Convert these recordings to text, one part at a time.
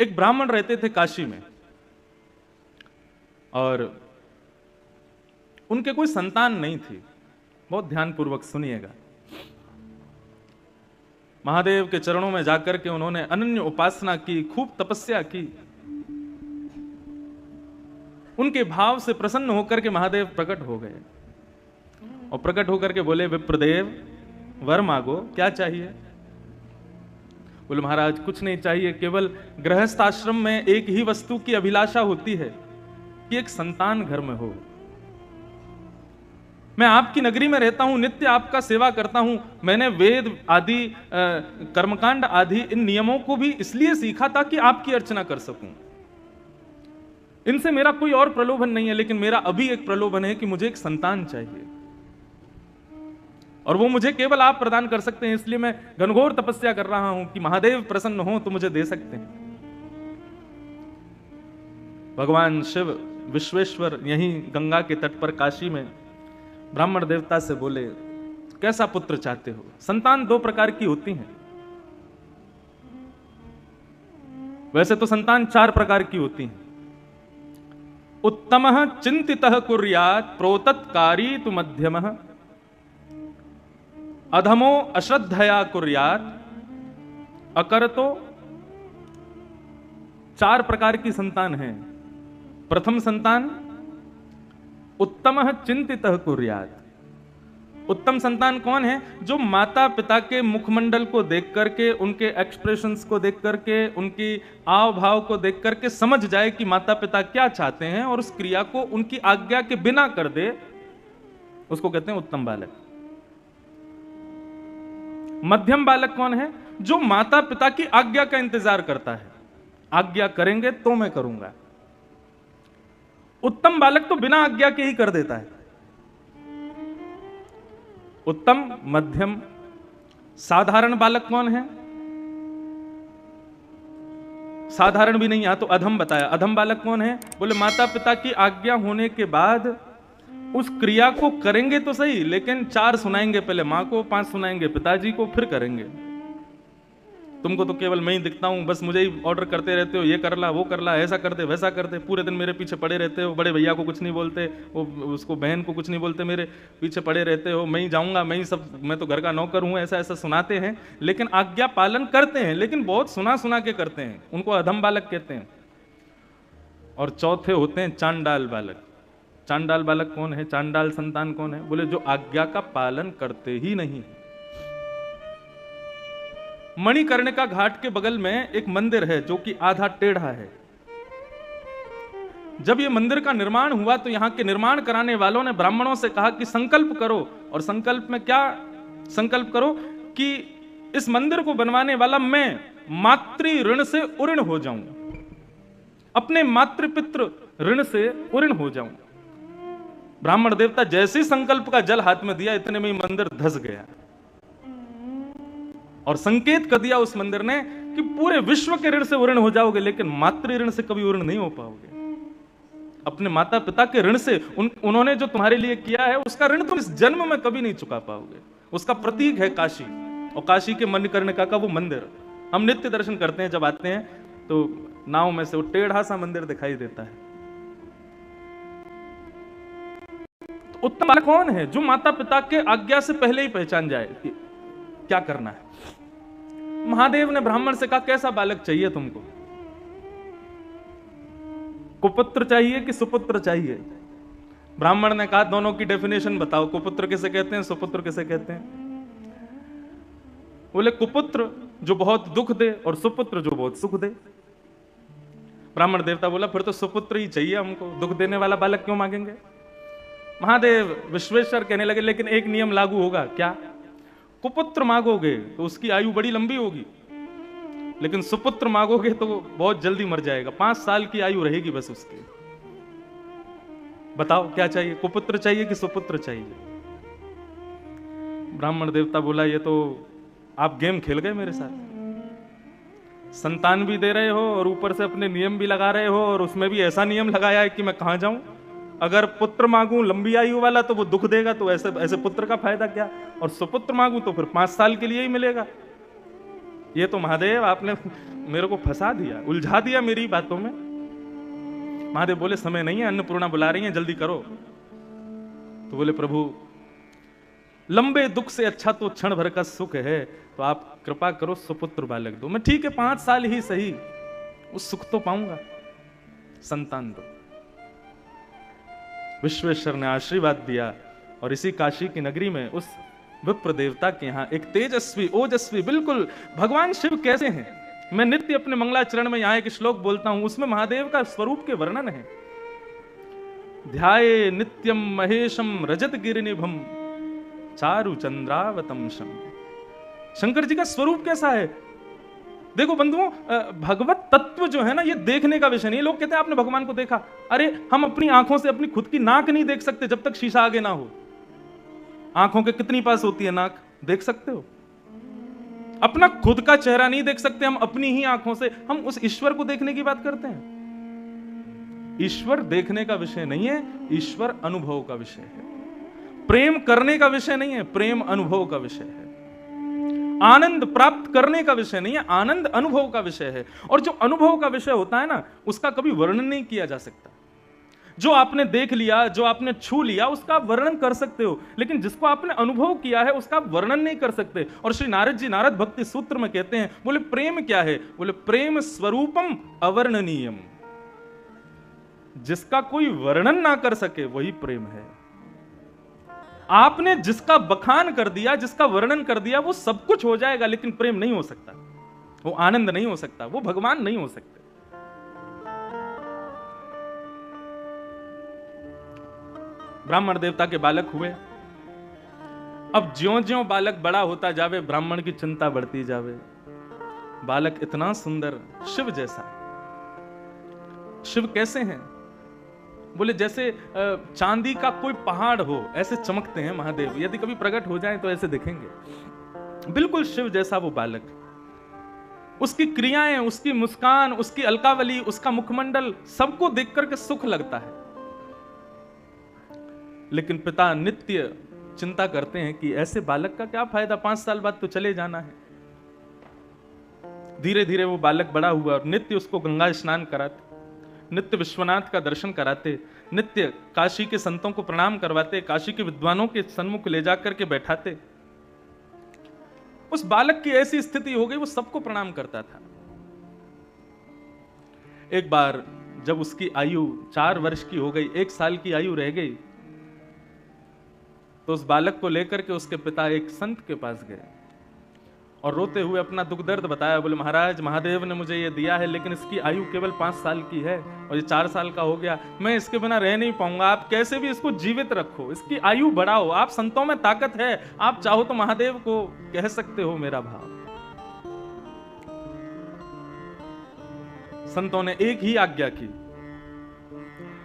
एक ब्राह्मण रहते थे काशी में और उनके कोई संतान नहीं थी। बहुत ध्यानपूर्वक सुनिएगा। महादेव के चरणों में जाकर के उन्होंने अनन्य उपासना की, खूब तपस्या की। उनके भाव से प्रसन्न होकर के महादेव प्रकट हो गए और प्रकट होकर के बोले, विप्रदेव वर मांगो, क्या चाहिए? बोले, महाराज कुछ नहीं चाहिए, केवल गृहस्थ आश्रम में एक ही वस्तु की अभिलाषा होती है कि एक संतान घर में हो। मैं आपकी नगरी में रहता हूं, नित्य आपका सेवा करता हूं। मैंने वेद आदि कर्मकांड आदि इन नियमों को भी इसलिए सीखा था कि आपकी अर्चना कर सकूं। इनसे मेरा कोई और प्रलोभन नहीं है, लेकिन मेरा अभी एक प्रलोभन है कि मुझे एक संतान चाहिए और वो मुझे केवल आप प्रदान कर सकते हैं। इसलिए मैं घनघोर तपस्या कर रहा हूं कि महादेव प्रसन्न हो तो मुझे दे सकते हैं। भगवान शिव विश्वेश्वर यहीं गंगा के तट पर काशी में ब्राह्मण देवता से बोले, कैसा पुत्र चाहते हो? संतान दो प्रकार की होती हैं। वैसे तो संतान चार प्रकार की होती हैं। उत्तमः चिंतितः कुर्यात् प्रोतत्कारी तु मध्यमः अधमो अश्रद्धया कुर्यात् अकरतो। चार प्रकार की संतान है। प्रथम संतान उत्तमः चिंतितः कुर्यात्। उत्तम संतान कौन है? जो माता पिता के मुखमंडल को देख करके, उनके एक्सप्रेशंस को देख करके, उनकी आव भाव को देख करके समझ जाए कि माता पिता क्या चाहते हैं और उस क्रिया को उनकी आज्ञा के बिना कर दे, उसको कहते हैं उत्तम बालक। मध्यम बालक कौन है? जो माता पिता की आज्ञा का इंतजार करता है, आज्ञा करेंगे तो मैं करूंगा। उत्तम बालक तो बिना आज्ञा के ही कर देता है। उत्तम, मध्यम, साधारण बालक कौन है? साधारण भी नहीं, यहां तो अधम बताया। अधम बालक कौन है? बोले, माता पिता की आज्ञा होने के बाद उस क्रिया को करेंगे तो सही, लेकिन 4 सुनाएंगे, पहले मां को, 5 सुनाएंगे पिताजी को, फिर करेंगे। तुमको तो केवल मैं ही दिखता हूं, बस मुझे ही ऑर्डर करते रहते हो, ये कर ला, वो कर ला, ऐसा कर दे, वैसा कर दे। पूरे दिन मेरे पीछे पड़े रहते हो। बड़े भैया को कुछ नहीं बोलते, वो उसको बहन को कुछ नहीं बोलते, मेरे पीछे पड़े रहते हो। मैं ही जाऊंगा, मैं ही सब, मैं तो घर का नौकर हूं, ऐसा ऐसा सुनाते हैं। लेकिन आज्ञा पालन करते हैं, लेकिन बहुत सुना सुना के करते हैं। उनको अधम बालक कहते हैं। और चौथे होते हैं चांडाल बालक। चांडाल बालक कौन है? चांडाल संतान कौन है? बोले, जो आज्ञा का पालन करते ही नहीं। मणिकर्णिका घाट के बगल में एक मंदिर है जो कि आधा टेढ़ा है। जब ये मंदिर का निर्माण हुआ तो यहां के निर्माण कराने वालों ने ब्राह्मणों से कहा कि संकल्प करो। और संकल्प में क्या संकल्प करो? कि इस मंदिर को बनवाने वाला मैं मातृ ऋण से उऋण हो जाऊं, अपने मातृपितृ ऋण से उऋण हो जाऊं। ब्राह्मण देवता जैसे संकल्प का जल हाथ में दिया, इतने में ही मंदिर धस गया और संकेत कर दिया उस मंदिर ने कि पूरे विश्व के ऋण से उऋण हो जाओगे, लेकिन मातृ ऋण से कभी उऋण नहीं हो पाओगे। अपने माता पिता के ऋण से, उन्होंने जो तुम्हारे लिए किया है उसका ऋण तुम इस जन्म में कभी नहीं चुका पाओगे। उसका प्रतीक है काशी, और काशी के मणिकर्णिका का वो मंदिर हम नित्य दर्शन करते हैं। जब आते हैं तो नाव में से वो टेढ़ा सा मंदिर दिखाई देता है। तो उत्तम बालक कौन है? जो माता पिता के आज्ञा से पहले ही पहचान जाए कि क्या करना है। महादेव ने ब्राह्मण से कहा, कैसा बालक चाहिए तुमको? कुपुत्र चाहिए कि सुपुत्र चाहिए? ब्राह्मण ने कहा, दोनों की डेफिनेशन बताओ, कुपुत्र किसे कहते हैं, सुपुत्र किसे कहते हैं? बोले, कुपुत्र जो बहुत दुख दे और सुपुत्र जो बहुत सुख दे। ब्राह्मण देवता बोला, फिर तो सुपुत्र ही चाहिए हमको, दुख देने वाला बालक क्यों मांगेंगे? महादेव विश्वेश्वर कहने लगे, लेकिन एक नियम लागू होगा। क्या? कुपुत्र मांगोगे तो उसकी आयु बड़ी लंबी होगी, लेकिन सुपुत्र मांगोगे तो बहुत जल्दी मर जाएगा। 5 साल की आयु रहेगी बस उसकी। बताओ क्या चाहिए, कुपुत्र चाहिए कि सुपुत्र चाहिए? ब्राह्मण देवता बोला, ये तो आप गेम खेल गए मेरे साथ। संतान भी दे रहे हो और ऊपर से अपने नियम भी लगा रहे हो, और उसमें भी ऐसा नियम लगाया है कि मैं कहां जाऊं। अगर पुत्र मांगूं लंबी आयु वाला तो वो दुख देगा, तो ऐसे ऐसे पुत्र का फायदा क्या? और सुपुत्र मांगूं तो फिर 5 साल के लिए ही मिलेगा। ये तो महादेव आपने मेरे को फंसा दिया, उलझा दिया मेरी बातों में। महादेव बोले समय नहीं है, अन्नपूर्णा बुला रही हैं, जल्दी करो। तो बोले प्रभु लंबे दुख से अच्छा तो क्षण भर का सुख है, तो आप कृपा करो सुपुत्र बालक दो। मैं ठीक है 5 साल ही सही, उस सुख तो पाऊंगा, संतान दो। विश्वेश्वर ने आशीर्वाद दिया और इसी काशी की नगरी में उस विप्र देवता के यहां एक तेजस्वी ओजस्वी, बिल्कुल भगवान शिव कैसे हैं, मैं नित्य अपने मंगलाचरण में यहां एक श्लोक बोलता हूं, उसमें महादेव का स्वरूप के वर्णन है। ध्याये नित्यम महेशम रजत गिरिनिभम चारु चंद्रावतंशम। शंकर जी का स्वरूप कैसा है? देखो बंधुओं, भगवत तत्व जो है ना, ये देखने का विषय नहीं। लोग कहते हैं आपने भगवान को देखा, अरे हम अपनी आंखों से अपनी खुद की नाक नहीं देख सकते जब तक शीशा आगे ना हो। आंखों के कितनी पास होती है नाक, देख सकते हो? अपना खुद का चेहरा नहीं देख सकते हम अपनी ही आंखों से, हम उस ईश्वर को देखने की बात करते हैं। ईश्वर देखने का विषय नहीं है, ईश्वर अनुभव का विषय है। प्रेम करने का विषय नहीं है, प्रेम अनुभव का विषय है। आनंद प्राप्त करने का विषय नहीं है, आनंद अनुभव का विषय है। और जो अनुभव का विषय होता है ना, उसका कभी वर्णन नहीं किया जा सकता। जो आपने देख लिया, जो आपने छू लिया, उसका आप वर्णन कर सकते हो, लेकिन जिसको आपने अनुभव किया है उसका आप वर्णन नहीं कर सकते। और श्री नारद जी नारद भक्ति सूत्र में कहते हैं, बोले प्रेम क्या है? बोले प्रेम स्वरूपम अवर्णनीयम। जिसका कोई वर्णन ना कर सके वही प्रेम है। आपने जिसका बखान कर दिया, जिसका वर्णन कर दिया, वो सब कुछ हो जाएगा, लेकिन प्रेम नहीं हो सकता, वो आनंद नहीं हो सकता, वो भगवान नहीं हो सकते। ब्राह्मण देवता के बालक हुए। अब ज्यों-ज्यों बालक बड़ा होता जावे, ब्राह्मण की चिंता बढ़ती जावे। बालक इतना सुंदर, शिव जैसा। शिव कैसे हैं? बोले जैसे चांदी का कोई पहाड़ हो, ऐसे चमकते हैं महादेव। यदि कभी प्रकट हो जाए तो ऐसे दिखेंगे, बिल्कुल शिव जैसा वो बालक। उसकी क्रियाएं, उसकी मुस्कान, उसकी अलकावली, उसका मुखमंडल, सबको देख करके सुख लगता है। लेकिन पिता नित्य चिंता करते हैं कि ऐसे बालक का क्या फायदा, 5 साल बाद तो चले जाना है। धीरे धीरे वो बालक बड़ा हुआ और नित्य उसको गंगा स्नान कराते, नित्य विश्वनाथ का दर्शन कराते, नित्य काशी के संतों को प्रणाम करवाते, काशी के विद्वानों के सन्मुख ले जाकर के बैठाते। उस बालक की ऐसी स्थिति हो गई, वो सबको प्रणाम करता था। एक बार जब उसकी आयु 4 वर्ष की हो गई, 1 साल की आयु रह गई, तो उस बालक को लेकर के उसके पिता एक संत के पास गए और रोते हुए अपना दुख दर्द बताया। बोले महाराज, महादेव ने मुझे ये दिया है, लेकिन इसकी आयु केवल 5 साल की है और ये 4 साल का हो गया, मैं इसके बिना रह नहीं पाऊंगा। आप कैसे भी इसको जीवित रखो, इसकी आयु बढ़ाओ। आप संतों में ताकत है, आप चाहो तो महादेव को कह सकते हो मेरा भाव। संतों ने एक ही आज्ञा की,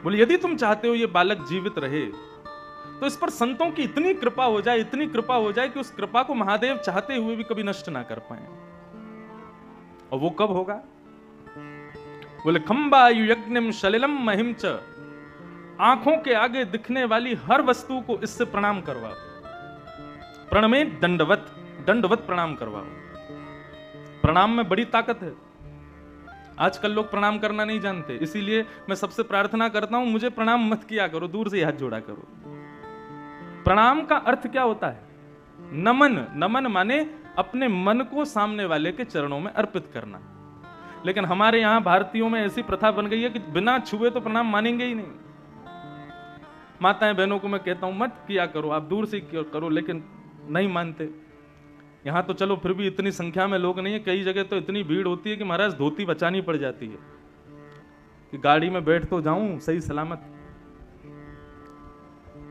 बोले यदि तुम चाहते हो ये बालक जीवित रहे, तो इस पर संतों की इतनी कृपा हो जाए, इतनी कृपा हो जाए कि उस कृपा को महादेव चाहते हुए भी कभी नष्ट ना कर पाए। और वो कब होगा? बोले खंबायु यज्ञम सलिलम महिम च। आंखों के आगे दिखने वाली हर वस्तु को इससे प्रणाम करवाओ। प्रणमे दंडवत, दंडवत प्रणाम करवाओ। प्रणाम में बड़ी ताकत है। आजकल लोग प्रणाम करना नहीं जानते, इसीलिए मैं सबसे प्रार्थना करता हूं, मुझे प्रणाम मत किया करो, दूर से हाथ जोड़ा करो। प्रणाम का अर्थ क्या होता है? नमन। नमन माने अपने मन को सामने वाले के चरणों में अर्पित करना। लेकिन हमारे यहां भारतीयों में ऐसी प्रथा बन गई है कि बिना छुए तो प्रणाम मानेंगे ही नहीं। माताएं बहनों को मैं कहता हूं मत किया करो, आप दूर से करो, लेकिन नहीं मानते। यहां तो चलो फिर भी इतनी संख्या में लोग नहीं है, कई जगह तो इतनी भीड़ होती है कि महाराज धोती बचानी पड़ जाती है कि गाड़ी में बैठ तो जाऊं सही सलामत।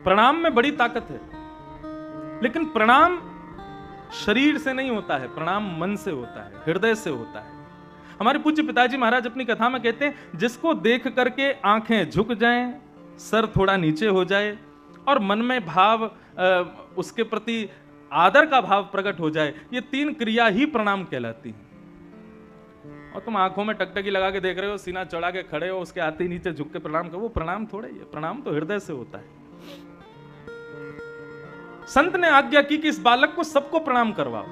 प्रणाम में बड़ी ताकत है, लेकिन प्रणाम शरीर से नहीं होता है, प्रणाम मन से होता है, हृदय से होता है। हमारे पूज्य पिताजी महाराज अपनी कथा में कहते हैं, जिसको देख करके आंखें झुक जाएं, सर थोड़ा नीचे हो जाए और मन में भाव, उसके प्रति आदर का भाव प्रकट हो जाए, ये 3 क्रिया ही प्रणाम कहलाती है। और तुम आंखों में टकटकी लगा के देख रहे हो, सीना चढ़ा के खड़े हो, उसके आते नीचे झुक के प्रणाम करो, वो प्रणाम थोड़ा ही है। प्रणाम तो हृदय से होता है। संत ने आज्ञा की कि इस बालक को सबको प्रणाम करवाओ।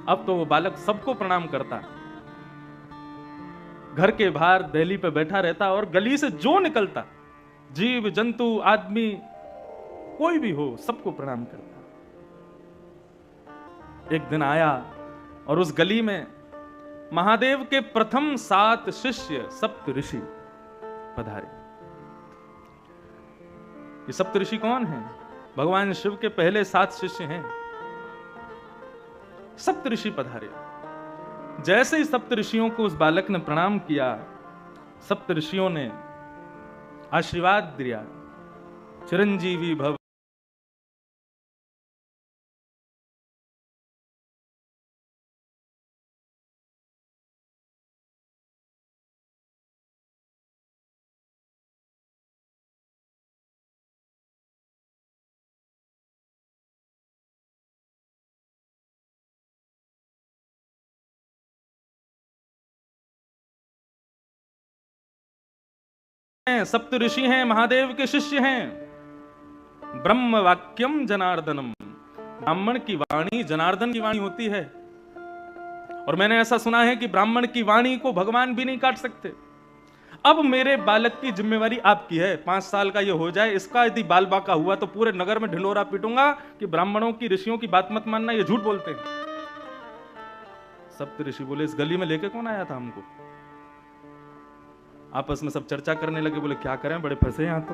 अब तो वो बालक सबको प्रणाम करता, घर के बाहर दहली पे बैठा रहता और गली से जो निकलता, जीव जंतु आदमी कोई भी हो, सबको प्रणाम करता। एक दिन आया और उस गली में महादेव के प्रथम 7 शिष्य सप्त ऋषि पधारे। ये सप्त ऋषि कौन हैं? भगवान शिव के पहले 7 शिष्य हैं। सप्त ऋषि पधारे। जैसे ही सप्त ऋषियों को उस बालक ने प्रणाम किया, सप्त ऋषियों ने आशीर्वाद दिया, चिरंजीवी भव। सप्त ऋषि हैं, महादेव के शिष्य हैं। ब्रह्म वाक्यम जनार्दनम, ब्राह्मण की वाणी जनार्दन की वाणी होती है। और मैंने ऐसा सुना है कि ब्राह्मण की वाणी को भगवान भी नहीं काट सकते। अब मेरे बालक की जिम्मेवारी आपकी है, 5 साल का ये हो जाए, इसका यदि बाल बाका हुआ तो पूरे नगर में ढिंडोरा पीटूंगा कि ब्राह्मणों की ऋषियों की बात मत मानना, ये झूठ बोलते हैं। सप्त ऋषि बोले, इस गली में लेके कौन आया था हमको? आपस में सब चर्चा करने लगे, बोले क्या करें, बड़े फंसे यहां तो।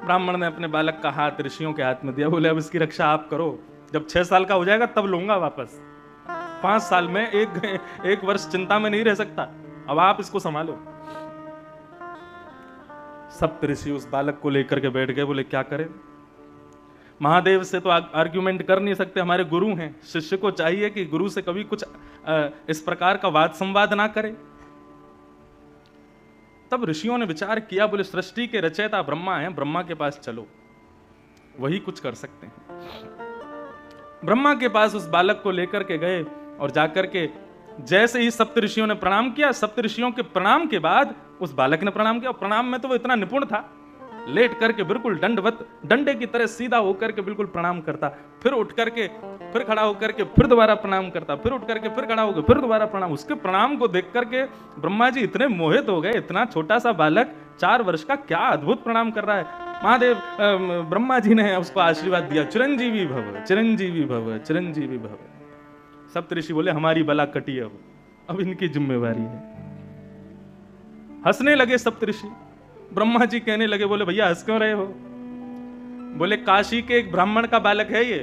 ब्राह्मण ने अपने बालक का हाथ ऋषियों के हाथ में दिया, बोले अब इसकी रक्षा आप करो, जब 6 साल का हो जाएगा तब लूंगा वापस। 5 साल में एक वर्ष चिंता में नहीं रह सकता, अब आप इसको संभालो। सप्त ऋषि उस बालक को लेकर के बैठ गए, बोले क्या करें, महादेव से तो आर्ग्यूमेंट कर नहीं सकते, हमारे गुरु हैं, शिष्य को चाहिए कि गुरु से कभी कुछ इस प्रकार का वाद संवाद ना करे। तब ऋषियों ने विचार किया, बोले सृष्टि के रचयिता ब्रह्मा हैं, ब्रह्मा के पास चलो, वही कुछ कर सकते हैं। ब्रह्मा के पास उस बालक को लेकर के गए और जाकर के जैसे ही सप्त ऋषियों ने प्रणाम किया, सप्त ऋषियों के प्रणाम के बाद उस बालक ने प्रणाम किया। और प्रणाम में तो वो इतना निपुण था, लेट करके बिल्कुल दंडवत, डंडे की तरह सीधा होकर के बिल्कुल प्रणाम करता, फिर उठ करके फिर खड़ा होकर के फिर दोबारा प्रणाम करता, फिर उठ करके फिर खड़ा होकर फिर दोबारा प्रणाम। उसके प्रणाम को देख करके ब्रह्मा जी इतने मोहित हो गए, इतना छोटा सा बालक 4 वर्ष का क्या अद्भुत प्रणाम कर रहा है। महादेव ब्रह्मा जी ने उसको आशीर्वाद दिया, चिरंजीवी भव, चिरंजीवी भव, चिरंजीवी भव। सप्तऋषि बोले हमारी बला कटी, अब इनकी जिम्मेवारी है। हंसने लगे सप्तऋषि। ब्रह्मा जी कहने लगे, बोले भैया हंस क्यों रहे हो? बोले काशी के एक ब्राह्मण का बालक है ये,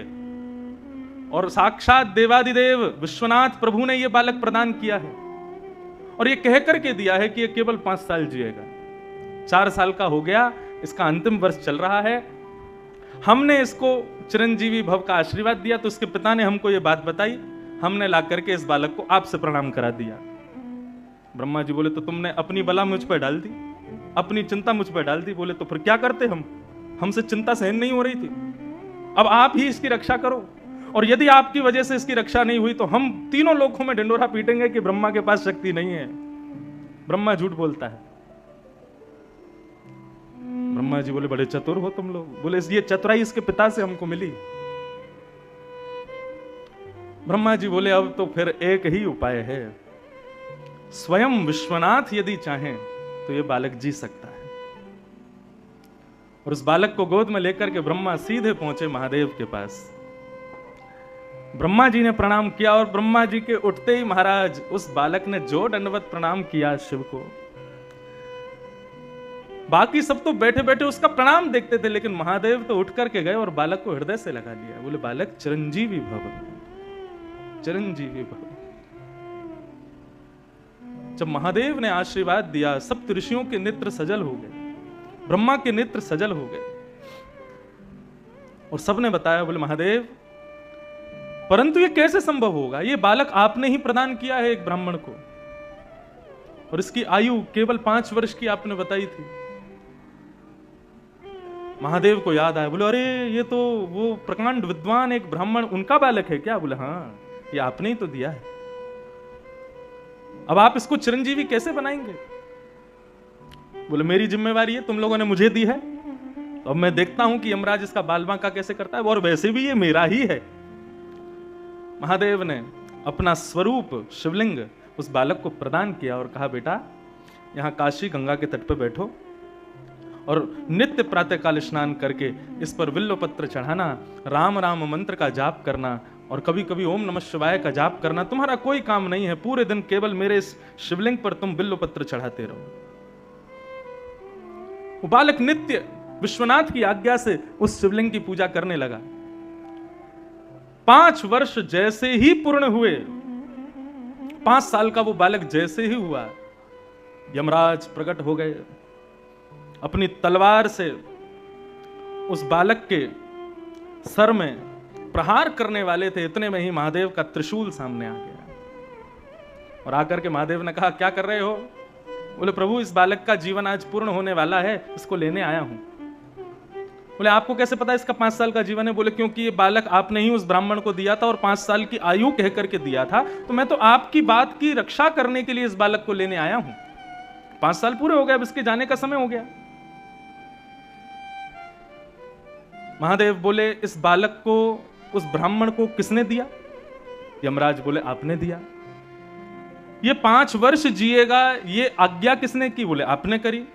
और साक्षात देवादिदेव विश्वनाथ प्रभु ने ये बालक प्रदान किया है, और ये कह करके दिया है कि ये केवल 5 साल जिएगा। 4 साल का हो गया, इसका अंतिम वर्ष चल रहा है। हमने इसको चिरंजीवी भव का आशीर्वाद दिया, तो उसके पिता ने हमको ये बात बताई, हमने ला करके इस बालक को आपसे प्रणाम करा दिया। ब्रह्मा जी बोले तो तुमने अपनी बला मुझ पर डाल दी, अपनी चिंता मुझ पर डाल दी। बोले तो फिर क्या करते हम, हमसे चिंता सहन नहीं हो रही थी, अब आप ही इसकी रक्षा करो, और यदि आपकी वजह से इसकी रक्षा नहीं हुई तो हम तीनों लोकों में ढिंडोरा पीटेंगे कि ब्रह्मा के पास शक्ति नहीं है, ब्रह्मा झूठ बोलता है। ब्रह्मा जी बोले बड़े चतुर हो तुम लोग। बोले ये चतुराई इसके पिता से हमको मिली। ब्रह्मा जी बोले अब तो फिर एक ही उपाय है, स्वयं विश्वनाथ यदि चाहें तो ये बालक जी सकता है। और उस बालक को गोद में लेकर के ब्रह्मा सीधे पहुंचे महादेव के पास। ब्रह्मा जी ने प्रणाम किया, और ब्रह्मा जी के उठते ही महाराज उस बालक ने जो दंडवत प्रणाम किया शिव को, बाकी सब तो बैठे बैठे उसका प्रणाम देखते थे, लेकिन महादेव तो उठ करके गए और बालक को हृदय से लगा लिया। बोले बालक चिरंजीवी भव, चिरंजीवी भव। जब महादेव ने आशीर्वाद दिया, सप्त ऋषियों के नेत्र सजल हो गए, ब्रह्मा के नेत्र सजल हो गए, और सबने बताया, बोले महादेव परंतु ये कैसे संभव होगा, ये बालक आपने ही प्रदान किया है एक ब्राह्मण को, और इसकी आयु केवल 5 वर्ष की आपने बताई थी। महादेव को याद आया, बोले अरे ये तो वो प्रकांड विद्वान एक ब्राह्मण, उनका बालक है क्या? बोले हाँ, ये आपने ही तो दिया है, अब आप इसको चिरंजीवी कैसे बनाएंगे? बोले मेरी जिम्मेवारी है, तुम लोगों ने मुझे दी है, तो अब मैं देखता हूं कि यमराज इसका बाल बांका कैसे करता है, और वैसे भी ये मेरा ही है। महादेव ने अपना स्वरूप शिवलिंग उस बालक को प्रदान किया और कहा, बेटा यहाँ काशी गंगा के तट पर बैठो और नित्य प्रातःकाल स्नान करके इस पर बिल्व पत्र चढ़ाना, राम राम मंत्र का जाप करना और कभी कभी ओम नमः शिवाय का जाप करना। तुम्हारा कोई काम नहीं है, पूरे दिन केवल मेरे इस शिवलिंग पर तुम बिल्व पत्र चढ़ाते रहो। वो बालक नित्य विश्वनाथ की आज्ञा से उस शिवलिंग की पूजा करने लगा। 5 वर्ष जैसे ही पूर्ण हुए, 5 साल का वो बालक जैसे ही हुआ, यमराज प्रकट हो गए, अपनी तलवार से उस बालक के सर में प्रहार करने वाले थे। इतने में ही महादेव का त्रिशूल सामने आ गया और आकर के महादेव ने कहा, क्या कर रहे हो? बोले, प्रभु इस बालक का जीवन आज पूर्ण होने वाला है, इसको लेने आया हूं। बोले, आपको कैसे पता इसका 5 साल का जीवन है? बोले, क्योंकि ये बालक आपने ही उस ब्राह्मण को दिया था और 5 साल की आयु कह करके दिया था, तो मैं तो आपकी बात की रक्षा करने के लिए इस बालक को लेने आया हूं। 5 साल पूरे हो गए, अब इसके जाने का समय हो गया। महादेव बोले, इस बालक को उस ब्राह्मण को किसने दिया? यमराज बोले, आपने दिया। ये 5 वर्ष जिएगा, ये आज्ञा किसने की? बोले, आपने करी।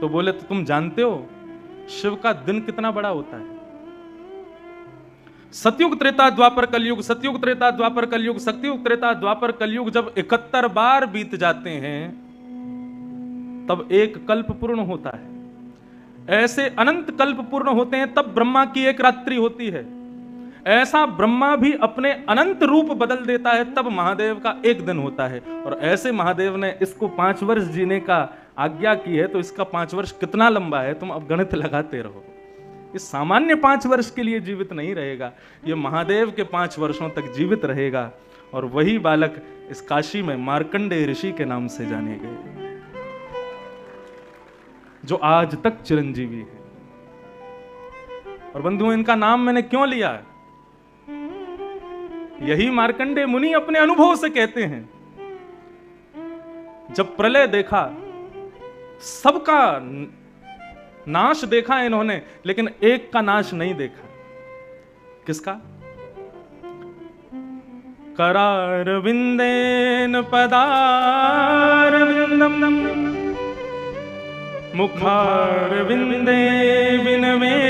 तो बोले, तो तुम जानते हो शिव का दिन कितना बड़ा होता है? सतयुग त्रेता द्वापर कलयुग, सतयुग त्रेता द्वापर कलयुग, सतयुग त्रेता द्वापर कलयुग जब 71 बार बीत जाते हैं तब एक कल्प पूर्ण होता है। ऐसे अनंत कल्प पूर्ण होते हैं तब ब्रह्मा की एक रात्रि होती है। ऐसा ब्रह्मा भी अपने अनंत रूप बदल देता है तब महादेव का एक दिन होता है। और ऐसे महादेव ने इसको 5 वर्ष जीने का आज्ञा की है, तो इसका 5 वर्ष कितना लंबा है तुम अब गणित लगाते रहो। ये सामान्य 5 वर्ष के लिए जीवित नहीं रहेगा, ये महादेव के 5 वर्षों तक जीवित रहेगा। और वही बालक इस काशी में मार्कंडेय ऋषि के नाम से जाने गए, जो आज तक चिरंजीवी है। और बंधुओं, इनका नाम मैंने क्यों लिया है? यही मार्कंडेय मुनि अपने अनुभव से कहते हैं। जब प्रलय देखा, सबका नाश देखा इन्होंने, लेकिन एक का नाश नहीं देखा। किसका? करारविंदेन पदारविंदम मुखारविंदे विनवेशयन्तम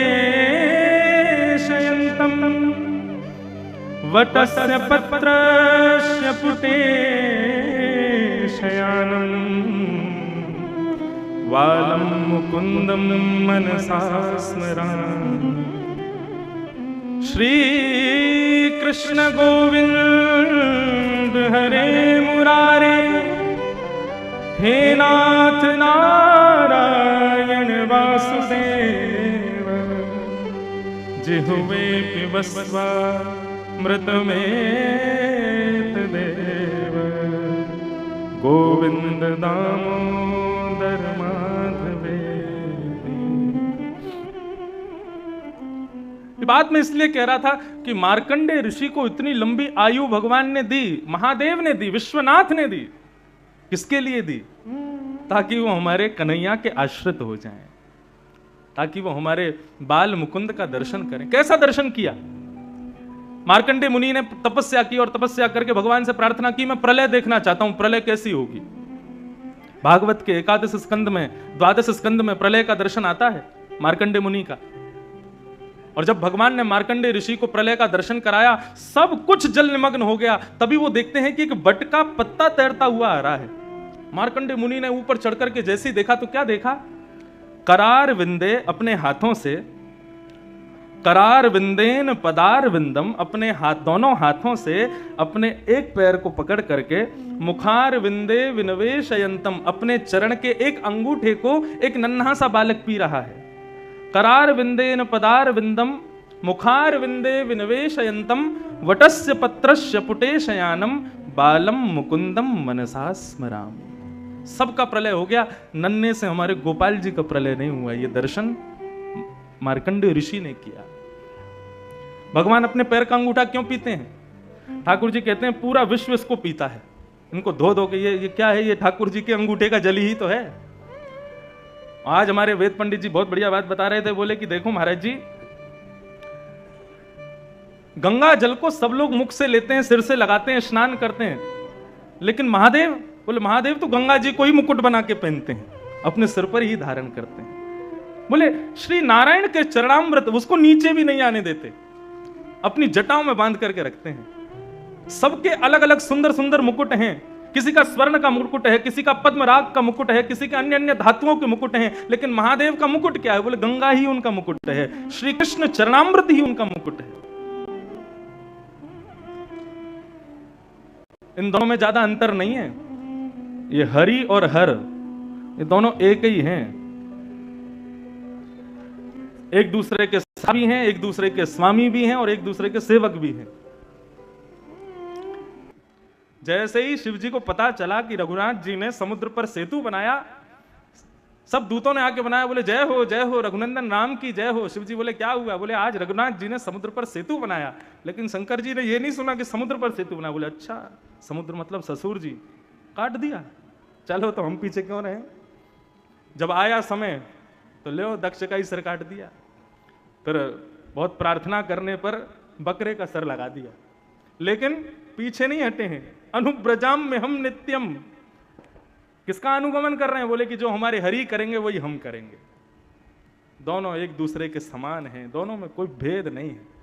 वटस्य पत्रस्य पुटे शयानम् वालं मुकुंदम मनसा स्मरामि। श्री कृष्ण गोविंद हरे मुरारे, हे नाथ नारायण वासुदेव, जिह्वे पिबस्वा मृतमेत देव, गोविंद दामोदर माधवे। ये बात मैं इसलिए कह रहा था कि मार्कंडेय ऋषि को इतनी लंबी आयु भगवान ने दी, महादेव ने दी, विश्वनाथ ने दी। किसके लिए दी? ताकि वो हमारे कन्हैया के आश्रित हो जाएं, ताकि वो हमारे बाल मुकुंद का दर्शन करें। कैसा दर्शन किया? मार्कंडेय मुनि ने तपस्या की और तपस्या करके भगवान से प्रार्थना की, मैं प्रलय देखना चाहता हूं, प्रलय कैसी होगी। भागवत के 11 स्कंद में, 12 स्कंद में प्रलय का दर्शन आता है मार्कंडेय मुनि का। और जब भगवान ने मार्कंडेय ऋषि को प्रलय का दर्शन कराया, सब कुछ जल निमग्न हो गया। तभी वो देखते हैं कि एक बट का पत्ता तैरता हुआ आ रहा है। मार्कंडेय मुनि ने ऊपर चढ़ करके जैसे ही देखा तो क्या देखा? करार विंदे, अपने हाथों से, करार विंदेन पदार विंदम, अपने हाथ, दोनों हाथों से अपने एक पैर को पकड़ करके, मुखार विंदे विनवेशयंतम, अपने चरण के एक अंगूठे को एक नन्हा सा बालक पी रहा है। करार विंदेन पदार विंदम मुखार विंदे विनवेशयंतम वटस्य पत्रस्य पुटे शयानम बालम मुकुंदम मनसा स्मरामि। सबका प्रलय हो गया, नन्हे से हमारे गोपाल जी का प्रलय नहीं हुआ। ये दर्शन मार्कंडेय ऋषि ने किया। भगवान अपने पैर का अंगूठा क्यों पीते हैं? ठाकुर जी कहते हैं पूरा विश्व इसको पीता है। इनको धो धो के ये क्या है? ये ठाकुर जी के अंगूठे का जल ही तो है। आज हमारे वेद पंडित जी बहुत बढ़िया बात बता रहे थे। बोले कि देखो महाराज जी, गंगा जल को सब लोग मुख से लेते हैं, सिर से लगाते हैं, स्नान करते हैं, लेकिन महादेव, बोले महादेव तो गंगा जी को ही मुकुट बना के पहनते हैं, अपने सिर पर ही धारण करते हैं। बोले श्री नारायण के चरणामृत उसको नीचे भी नहीं आने देते, अपनी जटाओं में बांध करके रखते हैं। सबके अलग अलग सुंदर सुंदर मुकुट हैं, किसी का स्वर्ण का मुकुट है, किसी का पद्मराग का मुकुट है, किसी के अन्य अन्य धातुओं के मुकुट हैं, लेकिन महादेव का मुकुट क्या है? बोले गंगा ही उनका मुकुट है, श्री कृष्ण चरणामृत ही उनका मुकुट है। इन दोनों में ज्यादा अंतर नहीं है, ये हरि और हर, ये दोनों एक ही हैं, एक दूसरे के साथी हैं, एक दूसरे के स्वामी भी हैं और एक दूसरे के सेवक भी हैं। जैसे ही शिव जी को पता चला कि रघुनाथ जी ने समुद्र पर सेतु बनाया, सब दूतों ने आके बनाया, बोले जय हो रघुनंदन राम की जय हो। शिव जी बोले क्या हुआ? बोले आज रघुनाथ जी ने समुद्र पर सेतु बनाया। लेकिन शंकर जी ने ये नहीं सुना कि समुद्र पर सेतु बनाया। बोले अच्छा, समुद्र मतलब ससुर जी, काट दिया, चलो तो हम पीछे क्यों रहे। जब आया समय तो ले दक्ष का ही सर काट दिया, फिर बहुत प्रार्थना करने पर बकरे का सर लगा दिया, लेकिन पीछे नहीं हटे हैं। अनुब्रजाम में हम नित्यम, किसका अनुगमन कर रहे हैं? बोले कि जो हमारे हरि करेंगे वही हम करेंगे। दोनों एक दूसरे के समान हैं, दोनों में कोई भेद नहीं है।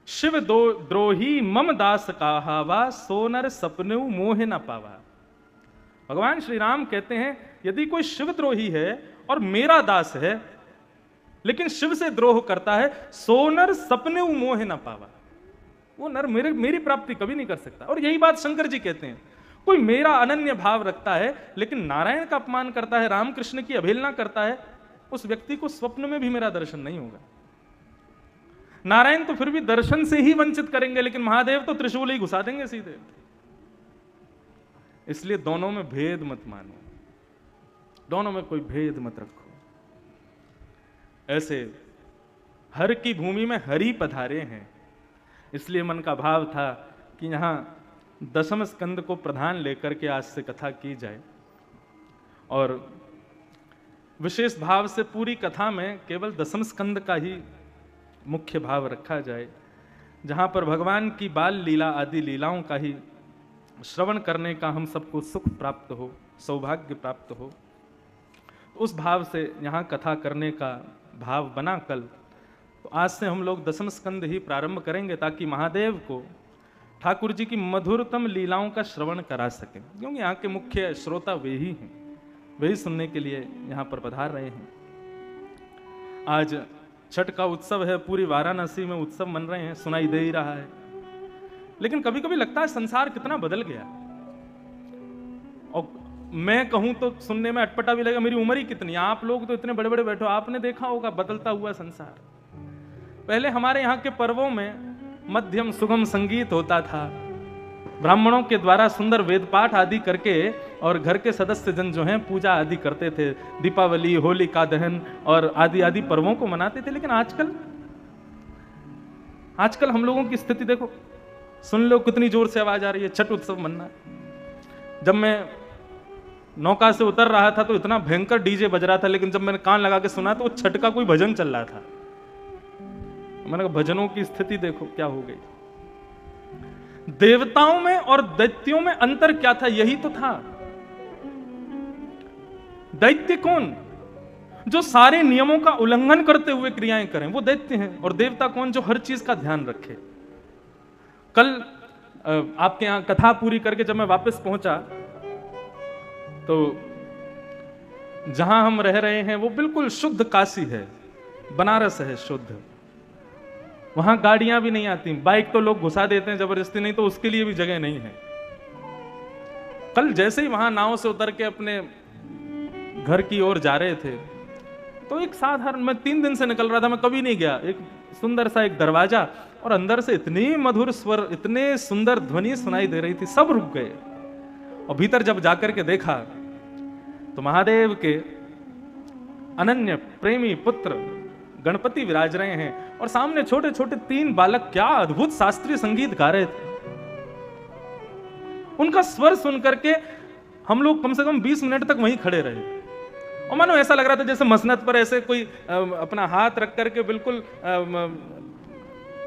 शिव दो द्रोही मम दास कहावा, सोनर सपनु मोह न पावा। भगवान श्री राम कहते हैं यदि कोई शिव द्रोही है और मेरा दास है, लेकिन शिव से द्रोह करता है, सोनर सपने मोह न पावा, वो नर मेरी प्राप्ति कभी नहीं कर सकता। और यही बात शंकर जी कहते हैं, कोई मेरा अनन्य भाव रखता है लेकिन नारायण का अपमान करता है, रामकृष्ण की अवहेलना करता है, उस व्यक्ति को स्वप्न में भी मेरा दर्शन नहीं होगा। नारायण तो फिर भी दर्शन से ही वंचित करेंगे, लेकिन महादेव तो त्रिशूल ही घुसा देंगे सीधे। इसलिए दोनों में भेद मत मानो, दोनों में कोई भेद मत रखो। ऐसे हर की भूमि में हरि पधारे हैं, इसलिए मन का भाव था कि यहां दशम स्कंद को प्रधान लेकर के आज से कथा की जाए, और विशेष भाव से पूरी कथा में केवल दशम स्कंद का ही मुख्य भाव रखा जाए, जहां पर भगवान की बाल लीला आदि लीलाओं का ही श्रवण करने का हम सबको सुख प्राप्त हो, सौभाग्य प्राप्त हो। उस भाव से यहाँ कथा करने का भाव बना कल, तो आज से हम लोग दशम स्कंद ही प्रारंभ करेंगे, ताकि महादेव को ठाकुर जी की मधुरतम लीलाओं का श्रवण करा सकें, क्योंकि यहाँ के मुख्य श्रोता वे ही हैं, वही सुनने के लिए यहाँ पर पधार रहे हैं। आज छठ का उत्सव है, पूरी वाराणसी में उत्सव मन रहे हैं, सुनाई दे ही रहा है। लेकिन कभी कभी लगता है संसार कितना बदल गया, और मैं कहूं तो सुनने में अटपटा भी लगेगा, मेरी उम्र ही कितनी, आप लोग तो इतने बड़े बड़े बैठो, आपने देखा होगा बदलता हुआ संसार। पहले हमारे यहाँ के पर्वों में मध्यम सुगम संगीत होता था, ब्राह्मणों के द्वारा सुंदर वेद पाठ आदि करके, और घर के सदस्य जन जो हैं पूजा आदि करते थे, दीपावली, होलिका दहन और आदि आदि पर्वों को मनाते थे। लेकिन आजकल हम लोगों की स्थिति देखो, सुन लो कितनी जोर से आवाज आ रही है, छठ उत्सव मनना। जब मैं नौका से उतर रहा था तो इतना भयंकर डीजे बज रहा था, लेकिन जब मैंने कान लगा के सुना तो छठ का कोई भजन चल रहा था। मैंने कहा भजनों की स्थिति देखो क्या हो गई। देवताओं में और दैत्यों में अंतर क्या था? यही तो था। दैत्य कौन? जो सारे नियमों का उल्लंघन करते हुए क्रियाएं करें, वो दैत्य हैं। और देवता कौन? जो हर चीज का ध्यान रखे। कल आपके यहां कथा पूरी करके जब मैं वापस पहुंचा, तो जहां हम रह रहे हैं वो बिल्कुल शुद्ध काशी है, बनारस है शुद्ध। वहां गाड़ियां भी नहीं आती, बाइक तो लोग घुसा देते हैं जबरदस्ती, नहीं तो उसके लिए भी जगह नहीं है। कल जैसे ही वहां नाव से उतर के अपने घर की ओर जा रहे थे, तो एक साधारण, मैं 3 दिन से निकल रहा था, मैं कभी नहीं गया, एक सुंदर सा एक दरवाजा, और अंदर से इतनी मधुर स्वर, इतने सुंदर ध्वनि सुनाई दे रही थी, सब रुक गए। और भीतर जब जाकर के देखा तो महादेव के अनन्य प्रेमी पुत्र गणपति विराज रहे हैं, और सामने छोटे छोटे 3 बालक क्या अद्भुत शास्त्रीय संगीत गा रहे थे। उनका स्वर सुन करके हम लोग कम से कम 20 मिनट तक वहीं खड़े रहे, और मानो ऐसा लग रहा था जैसे मसनद पर ऐसे कोई अपना हाथ रख करके बिल्कुल